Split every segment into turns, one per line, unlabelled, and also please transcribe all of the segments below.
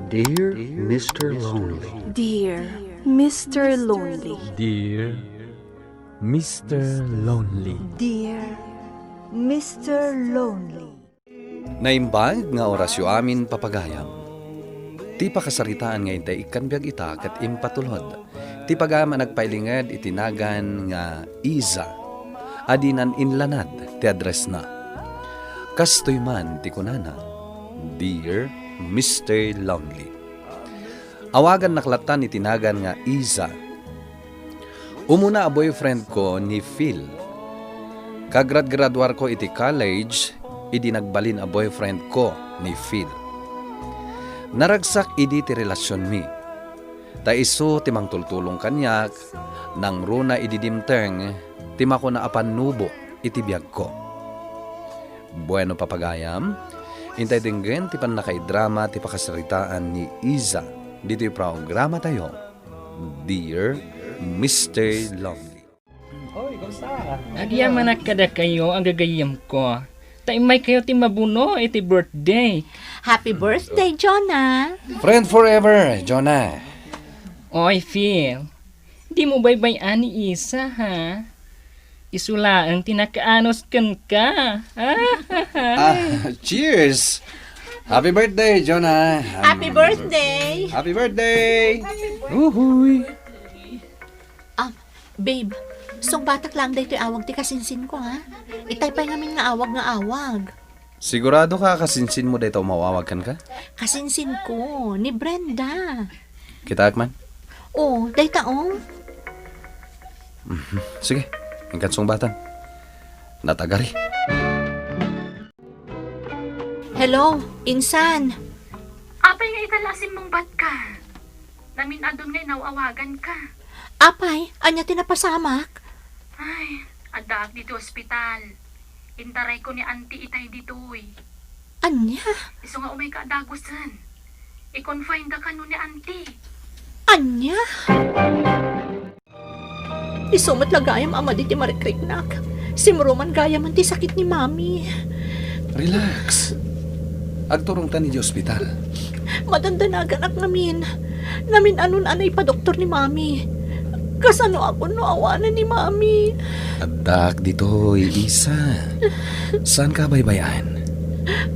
Dear Mr. Lonely.
Dear Mr. Lonely.
Dear Mr. Lonely.
Dear Mr. Lonely.
Naimbag nga orasyo amin papagayam. Ti pakasaritaan nga itay ikanbiag ita kat impatulod. Ti pagama nagpailingad itinagan nga Iza. Adinan inlanad ti address na. Kastoy man ti kunana. Dear Mr. Lonely. Awagan naklatan itinagan nga Iza. Umuna a boyfriend ko ni Phil. Kagrad-graduar ko iti college, idi nagbalin a boyfriend ko ni Phil. Naragsak idi ti relasyon mi. Ta iso timang tultulong kanyak, nang runa idi dimteng, timako na apan nubo iti biyag ko. Bueno papagayam, intay dinggen ti panakaidrama ti pakasaritaan ni Iza. Dito yung programa tayo, Dear Mr. Lonely.
Agyaman na kada kayo ang gagayam ko. Taimay kayo ti mabuno iti birthday.
Happy birthday, Jonah!
Friend forever, Jonah.
Oy, Phil. Di mo baybayan ni Isa, ha? Isulaang tinakaanos kan ka.
Cheers! Happy birthday, Jonah.
Happy birthday!
Happy birthday!
Uhuy!
Babe, song batak lang dahito awag ti kasinsin ko, ha? Itay pa ngamin nga awag.
Sigurado ka kasinsin mo dito mawawagkan ka?
Kasinsin ko, ni Brenda.
Kita man?
Oh, dahita oh.
Sige, ingkat song batan. Natagari.
Hello, Insan.
Apay nga italasim mong bat ka. Namin adon nga inawawagan ka.
Apay, anya tinapasamak?
Ay, adaak dito ospital. Intaray ko ni auntie itay ditoy.
Anya?
Iso nga umay ka adagusan. I-confine da ka no ni auntie.
Anya? Isumat lagayam ama di ti marikriknak. Simruman gayaman ti sakit ni Mami.
Relax. Agturong ta ni di ospital.
Madandanagan ak namin. Namin anon anay pa doktor ni Mami. Kasano ako no awanan ni Mami.
Adak dito, Isa. Saan ka baybayan?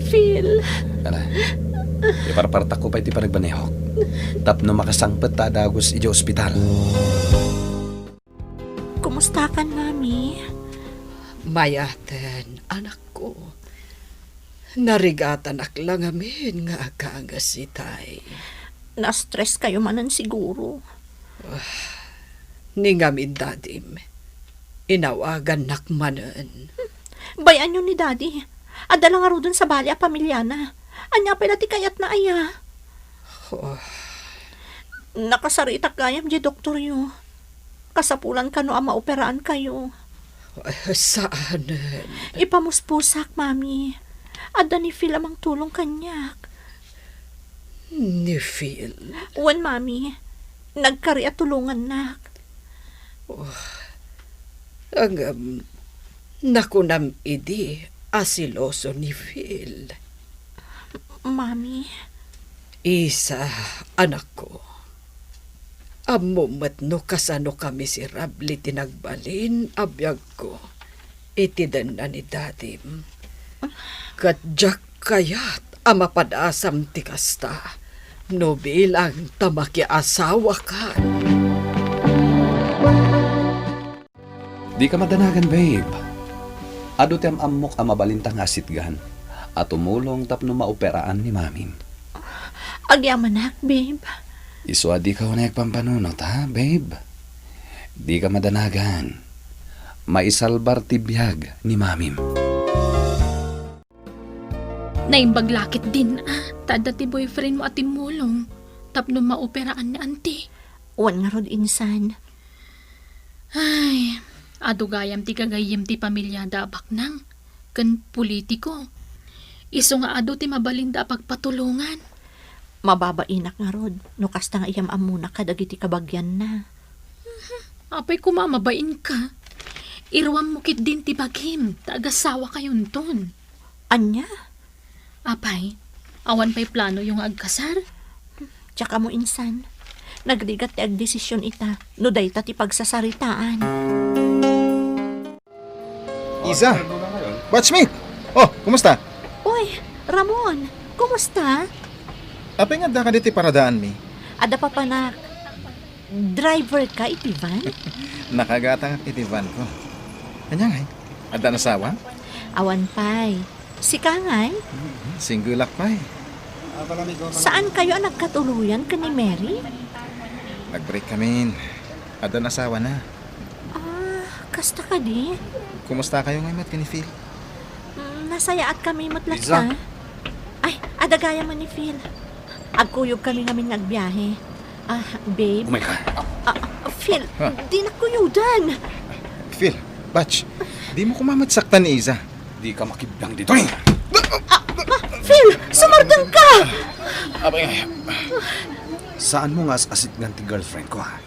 Phil.
Ala, iparpartak ko pa iti panagbanehok. Tapno makasangpet ta dagos iti ospital.
Kumusta ka, Mami?
Mayaten, anak ko. Narigatan aklang amin nga akaangasitay.
Na-stress kayo manan siguro.
Ningamin dadim. Inawagan nakmanan.
Bayan yun ni Daddy. Adala nga ro dun sa bali a pamilyana. Anya pala ti kayat na aya.
Oh,
Nakasaritak gayam di doktor yo. Kasapulan ka no ama operaan kayo.
saan?
Ipamuspusak, Mami. Ada ni Phil amang tulong kanyak.
Ni Phil.
Wan, Mami. Nagkari at tulungan nak.
Ang nakunam idi asiloso ni Phil.
Mami.
Isa, anak ko. Amumat no kasano kami si Rabli tinagbalin, abiyag ko. Itidan na ni dadim. Kadyak kayat amapadasam ti kasta. No bilang tamaki asawa ka.
Di ka madanagan, babe. Ado tem amok amabalintang asitgan at tumulong tapno maoperaan ni Mamim.
Agyaman nak, babe.
Iso di ka unayak pampanunot, ha, babe? Di ka madanagan. Maisalbar ti biyag ni Mamim.
Naimbaglakit din Tada ti boyfriend mo at timulong. Tapno maoperaan ni auntie.
Wan nga rod, Insan.
Ay, adugayam ti kagayam ti pamilya da baknang. Kan politiko. Iso nga ado ti mabalinda pagpatulungan.
Mababainak nga rod. No kasta nga iyam amuna ka dagiti kabagyan na.
Apay kumamabain ka. Irwam mo kit din ti baghim. Taagasawa kayon ton.
Anya?
Apay, awan pa'y plano yung agkasar?
Tsaka mo insan, nagrigat ti ag desisyon ita, no dayta ti pagsasaritaan.
Isa! Batchmate! Oh, kumusta?
Uy, Ramon, kumusta?
Apay nga da ka diti paradaan mi.
Ada pa pa na driver ka, iti van?
Nakagatang iti van ko. Kanya ngay, ada nasawa?
Awan pay. Si Kangay,
Single pa'y.
saan kayo ang nagkatuluyan ka ni Mary?
Nag-break kami. Ada nasawa na.
Kasta ka di?
Kumusta kayo ngayon, Mat, kini Phil?
Nasayaat kami matlat
Liza.
ka. Ay, adagaya man ni Phil. Agkuyog kami ngamin nagbiyahe. Babe.
Oh my God.
Phil,
Huh?
di nakuyudan.
Phil, Batch, di mo kumamatsaktan ni Isa.
Di ka makibang dito eh.
Phil, sumardang ka!
Abay,
Saan mo nga asit ng ti girlfriend ko ha?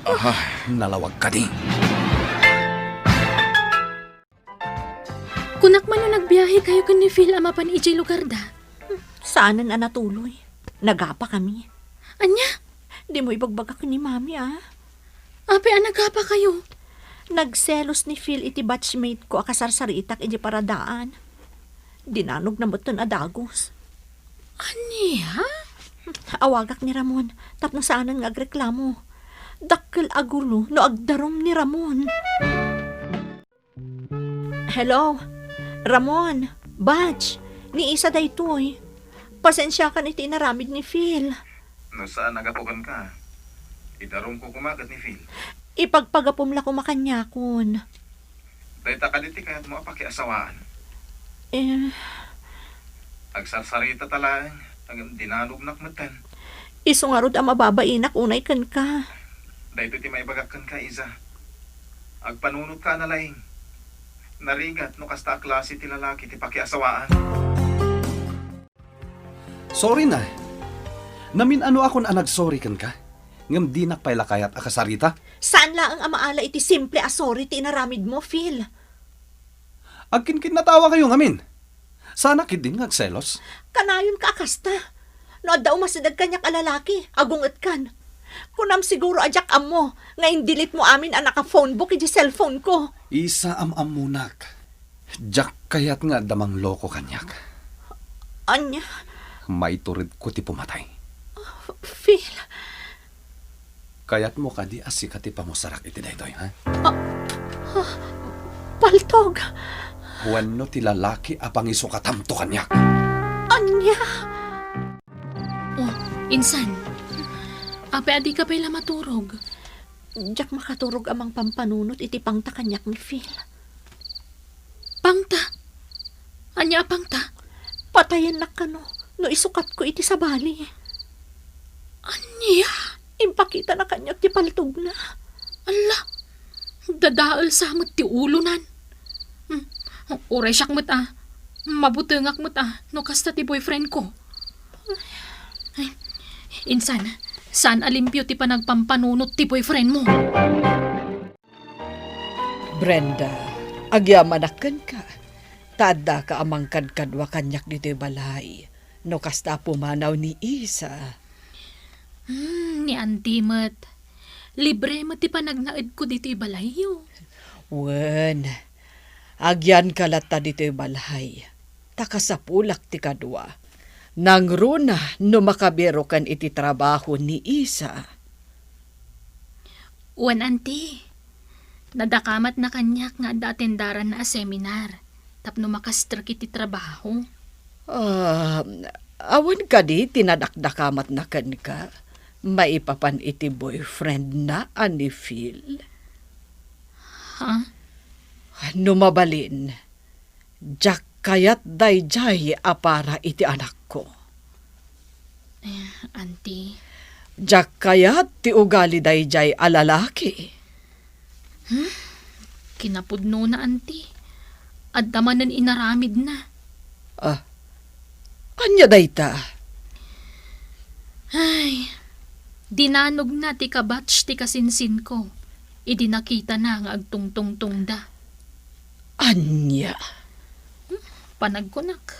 Nalawag ka di.
Kunak man yung nagbiyahe kayo kan ni Phil amapan ijay lugar da.
Saanan na natuloy? Nagapa kami.
Anya,
Di mo ibagbagak ni Mami,
ape anagapa kayo.
Nagselos ni Phil iti batchmate ko akasarsaritak iti paradaan. Dinanog na mo't adagos.
Anya?
Awagak ni Ramon, tapno saanan nga agreklamo. Dakkel agulo no agdarom ni Ramon. Hello? Ramon, Batch, ni Isa daytoy. Pasensya ka iti naramid ni Phil.
Nasaan nagapukan ka? Idarong ko kumagat ni Phil.
Ipagpagapumla ko makanyakon.
Dahita ka diti kaya't mo apakiasawaan. Agsarsarita talang, ang dinanog nakmatan.
Iso nga rod ang mababainak unay kan ka.
Dahito ti maibagakan ka, Isa. Agpanunod ka na laing. Narigat no kasta klase ti lalaki ti pakiasawaan.
Sorry na. Namin ano ako na nag-sorry kan ka? Ngam di nakpailakayat akasarita?
Saan lang ang amaala iti simple asori ti naramid mo, Phil?
Agkin-kin natawa kayo ngamin. Sana kid din ngagselos.
Kanayon ka akasta. No daw masidag kanyak alalaki, agungat kan. Kunam siguro ajak amo, nga indilit mo amin ang naka-phone book iti cellphone ko.
Isa am-amunak. Jack kayat nga damang loko kanyak.
Anya,
May turid ko ti pumatay.
Phil,
Kayat mo kadi asika ti pamusarak iti daytoy, ha?
paltog.
Wano ti lalaki apang isukatamto kanyak.
Anya,
Oh, insan. Ape adi ka pa'y maturog.
jak makaturog amang pampanunot iti pangta kanyak ni Phil.
Pangta. Anya pangta.
Patayan na kano, no isukat ko iti sabali.
Anya?
Impakita na kanyak ti paltog na.
Ala. Dadaal samot ti ulunan. Uray siyak mo't mabutengak mo't no kasta ti boyfriend ko. Ay, insan, saan alimpyo ti panagpampanunot ti boyfriend mo?
Brenda, agyamanakan ka. Tada ka amang kadkadwa kanyak dito balay. No kasta pumanaw ni Isa.
Ni Auntie Mat. Libre mo ti panagnaid ko dito balayo.
Wen, agyan kalata dito balay. Takasapulak ti kadwa. Nang runa no makabero kan iti trabaho ni Isa.
Wan Auntie. Nadakamat na kanyak nga datendaran na seminar. Tapno makastrak iti trabaho.
Awan ka di tinadakdakamat na kan ka. Maipapan iti boyfriend na ani Phil.
Ha?
Numabalin, jak kayat dayjay apara iti anak ko.
Auntie.
Jak kayat ti ugali dayjay alalaki.
Kinapudno na Auntie. At damanan inaramid na.
Anya dayta?
Ay, dinanog na ti kabatch ti kasinsin ko. Idi nakita na nga agtungtungtung da.
Anya?
Panagkunak.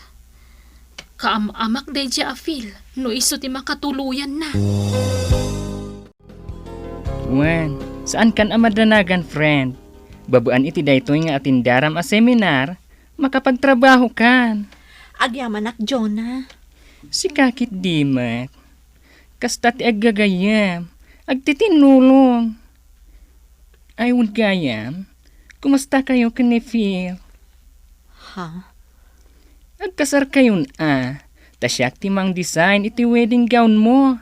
Kaam-amak day dya Phil. No iso ti makatuluyan na.
Wan, saan kan amadanagan, friend? Babaan iti daytoy nga atindaram a seminar, makapagtrabaho kan.
Agyamanak, Jonah.
Si kakit dimat. Kasta ti aggagayam, agtitinulong. Ay, would gayam, kumusta kayo kan ni Phil?
Ha?
Agkasar kayon tasyak ti mang design iti wedding gown mo.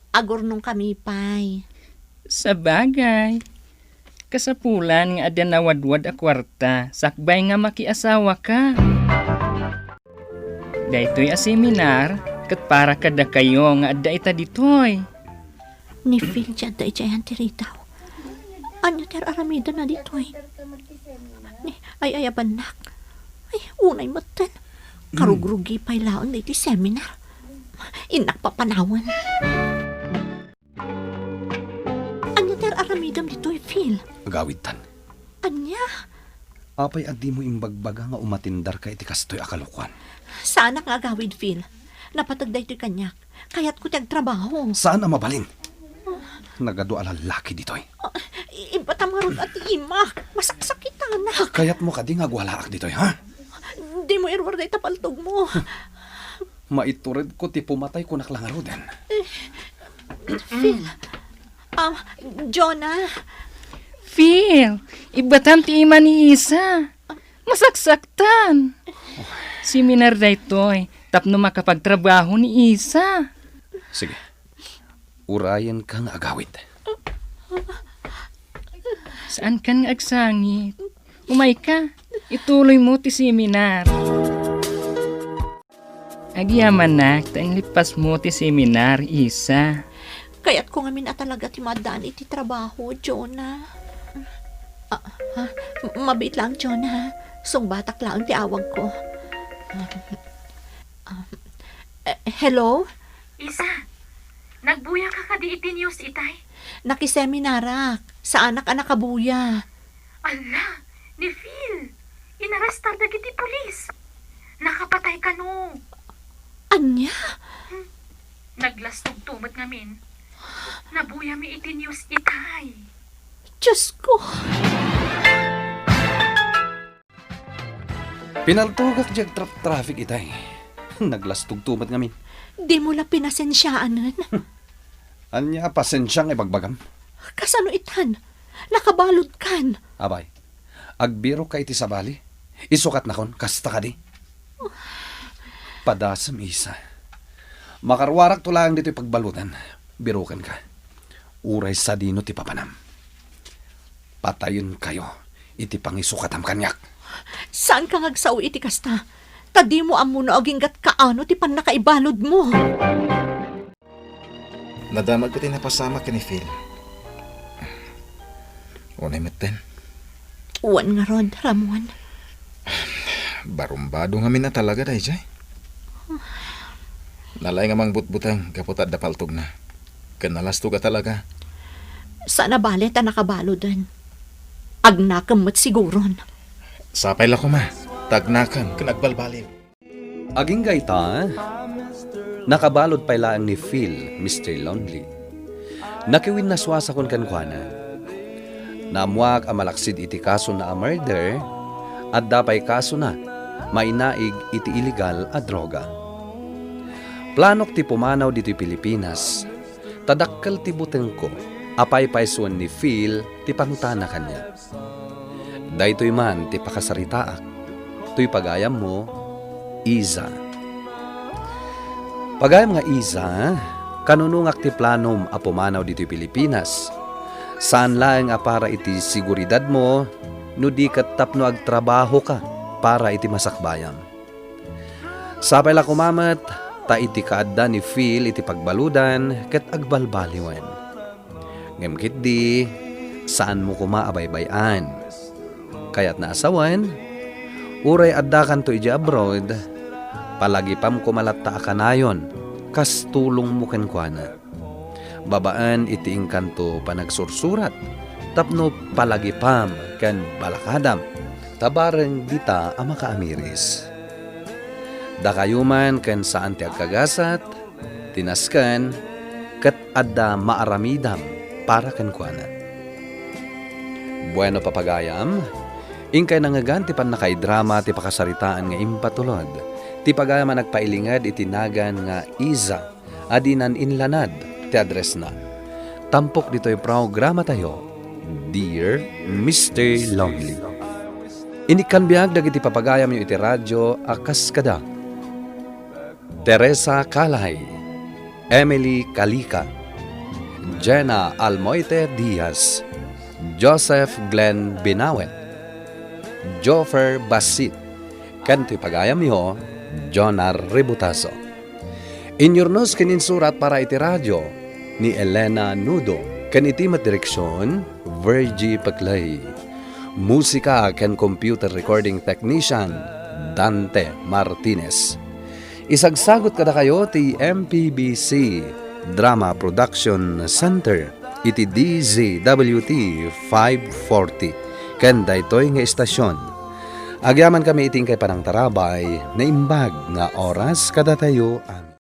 Agor nung kami, pay.
Sa bagay, kasapulan nga ada nawadwad a kwarta, sakbay nga makiasawa ka. Daytoy a seminar, kat para kada kayo nga adda ita ditoy.
Ni Phil dyan tayo dyan tiritaw. Anya ter aramida na dito eh. Ay ayabanak. Ay unay matan. Karugrugi pa'y laon na iti seminar. Inak papanawan. Anya ter aramidam dito eh, Phil.
Agawid tan.
Anya?
Apay adi mo imbagbaga nga umatindar ka iti kastoy akalukuan.
Saan nga gawid, Phil? Napatagday ito'y kanyak. Kaya't ko tiyag trabaho.
Saan ang mabalin? Nagado alalaki ditoy.
Ibatamharod at imak. Masaksak kita, anak.
Kaya't mo kadi nga gwalaak ditoy, ha?
Di mo irwar day tapaltog mo.
Maiturid ko ti pumatay ko naklangaro din.
Phil. Jonah.
Phil, ibatan ti ima ni Isa. Masaksaktan. Seminar daytoy, tapno makapagtrabaho ni Isa.
Sige. Urayan kang agawid.
Saan kan nga agsangit? Umay ka, ituloy mo ti seminar. Agyaman na, taing lipas mo ti seminar, Isa.
Kaya't ko ngamin talaga ti madaan iti trabaho, Jonah. Mabait lang, Jonah. Song batak lang ti awag ko. Hello?
Isa, nagbuya ka kadi iti news itay.
Nakiseminarak. Sa anak-anak kabuya.
Ala, ni Phil. Inarestar dagiti pulis. Nakapatay ka no.
Anya?
Naglastog tumat ngamin. Nabuya mi iti news itay.
Diyos ko.
Pinaltugak jag traffic itay. Naglastog tumat ngamin.
Di mo la pinasensyaanan.
Anya pasensyang ibagbagam.
Kasano itan? Nakabalod kan.
Abay, agbiro ka iti sabali. Isukat na kon, kasta ka di. Padasam Isa. Makarwarak to lang dito pagbalutan. Birukan ka. Uray sa dino ti papanam. Patayon kayo. Iti pangisukatam kanyak.
Saan ka ngagsaw iti kasta? Tadi mo amuno aginggat kaano ti pan nakaibalod mo.
Nadamag ko tayo napasama ka ni Phil. Unay maten.
Uwan nga rod, Ramuan.
Barumbado nga na talaga dahi jay. Nalay nga mang butbutang kaputad da paltog na. Kanalasto ka talaga.
Sana balet ang nakabalodan. Agnakamot siguron.
Sapay la ko ma. Tagnakan kanagbalbalin.
Aging gaita, nakabalod pa ilaang ni Phil, Mr. Lonely. Nakiwin na swasa kon kankwana. Namuak ang malaksid iti kaso na a murder at dapay kaso na mainaig iti illegal a droga. Planok ti pumanaw dito Pilipinas, tadakkel ti buteng ko, apay paisuan ni Phil ti pangutana kanya. Daytoy man ti pakasaritaak, tuy pagayam mo, Iza. Pagayam nga Iza, kanunungak ti planom a pumanaw dito Pilipinas. Saan lang a para iti siguridad mo, no di kat tapno agtrabaho ka para iti masakbayam. Sapay la kumamat, ta iti kaadda ni Phil iti pagbaludan ket agbalbaliwan. Ngemkit di, saan mo kumaabaybayan. Kaya't naasawan, uray adda kanto iti abroad, palagi pam kumalatta akanayon, kas tulong mo kenkwana. Babaan iti ingkanto panagsursurat, tapno palagipam kan balakadam, tabareng dita ama kaamiris. Dakayuman ken saan ti agkagasat, tinasken, ket adda maaramidam para ken kuana. Bueno papagayam, ingkay nangagan ti panakaidrama ti pakasaritaan nga impatulod. Ti pagayam nagpailingad itinagan nga Iza, adinan inlanad ti address na. Tampok dito'y programa tayo, Dear Mr. Lonely. Inikanbiyag dagiti papagayam yu iti radyo akas kada. Teresa Calay, Emily Kalika, Jenna Almoite Diaz, Joseph Glenn Binawet, Joffer Basit, kanto pagayam yo, Jonar Ributaso. Inyurnos kininsurat para iti radyo ni Elena Nudo, kan iti direksyon Virgie Paclay. Musika ken computer recording technician Dante Martinez. Isagsagot kada kayo ti MPBC Drama Production Center iti DZWT 540 ken daytoy nga istasyon. Agyaman kami iting kay panang tarabay na imbag nga oras kada tayo.